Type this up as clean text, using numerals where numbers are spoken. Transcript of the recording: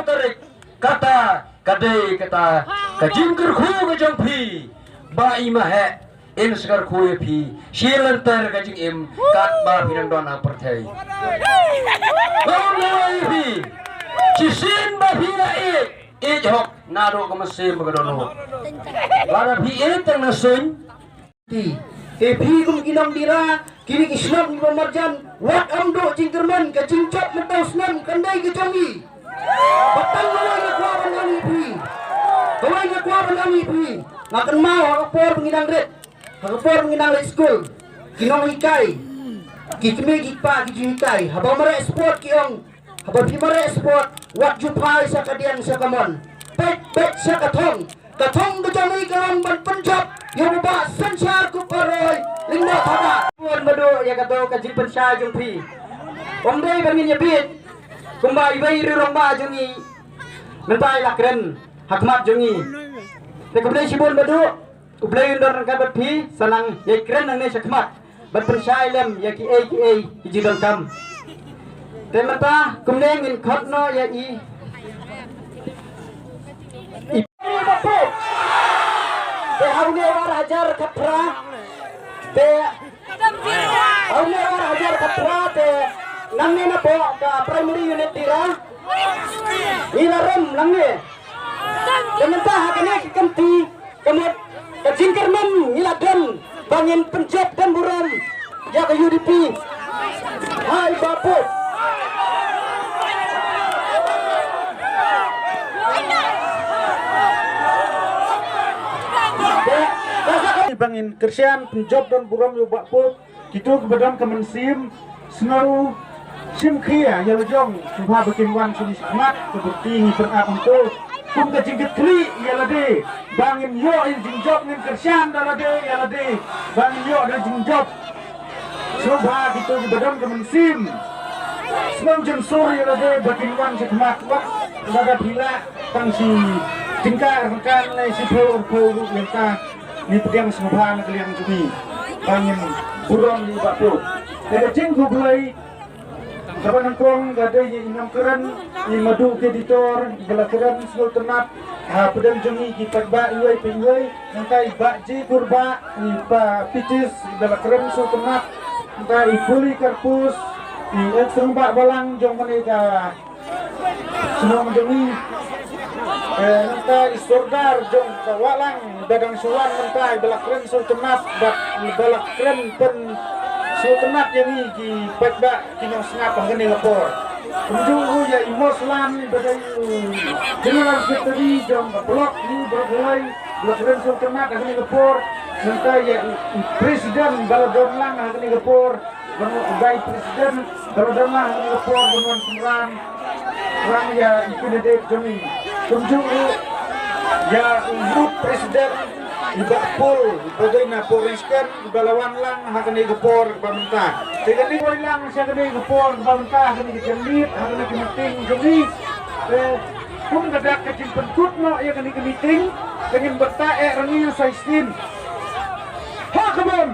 tarik kata kadai kata kajingker khu kajang phi ba imahe in sekar khu phi shilantar kajing im kat ba pinang dona perthai ngai phi chisin ba phi na e hok naro kamasim bagadono bara phi tang na sun ti phi kum kinam dira kini islam marjan wat amdo jingkerman kajingcap mentausnan kandai kejangi batang mulai ngekuaran kami phi kawai ngekuaran kami phi makan mau hakapor penginang red hakapor penginang red school kinong ikai kikme kikpa kijikai habang mare sport kiong habang mare sport wat jupai sa kadian sa kamon pet sa katong kejangi kalam ban Punjab yang ba sansar ku paroi lingna thada pon madu ya kato kajil pensha jung phi omdei bangin ya bit kumbai bai rirong ba jungi mentai lakren hakmat jungi te kumdei sibon madu ublei ndor kabat phi sanang ye kren nang ne sakmat bat pensha lem ya ki hijidon kam te mata kumdei ngin khot no ya i te haune war hajar khatra te haune war hajar khatra te nangne na po ka primary unit tira ilaram nangne kementa hakane kamti kemet kajingkerman iladan bangin Punjab dan buram ya ke UDP hai bapu bangin kersian Punjab dan buram yo bakput kitu kebedan kemensim senaru sim khia ya lejong subha bikin wan sini semat seperti berap untuk kum ke jingket kli ya lade bangin yo in jingjob nin kersian da lade ya lade bangin yo da jingjob subha kitu kebedan kemensim senang jensur ya lade bikin wan semat wak ada bila tangsi tingkar rekan lai si pheu lenta ni pediang semua kalian kami bangin buram di bakpo ada jenggu belai kapan nangkong gada yang inam keran yang madu editor bela keran semua ternap pedang jengi kita bak iwai pingwai nanti bak ji kurba pa picis bela keran semua ternap nanti ifuli karpus serumbat balang jong mereka semua menjengi nanti isordar jong kawalang dadang suwan mentai balak keren sultanat bak balak keren pen sultanat yang iki pekba kinong sengap ngene lapor kunjung ya imoslan badai general secretary jong blok ni bergulai balak keren sultanat ngene lapor nanti ya presiden baladonlang ngene lapor bagai presiden baladonlang ngene lapor dengan semran orang ya ikut jemi kunjung ya untuk presiden juga pul bagai naporiskan balawan lang hakan igapor bamta tegani ko lang siya kani igapor bamta hakan igilit hakan igiting gami kung gadak kajin penkut no ya kani meeting dengan bata rangil sa istin ha kabon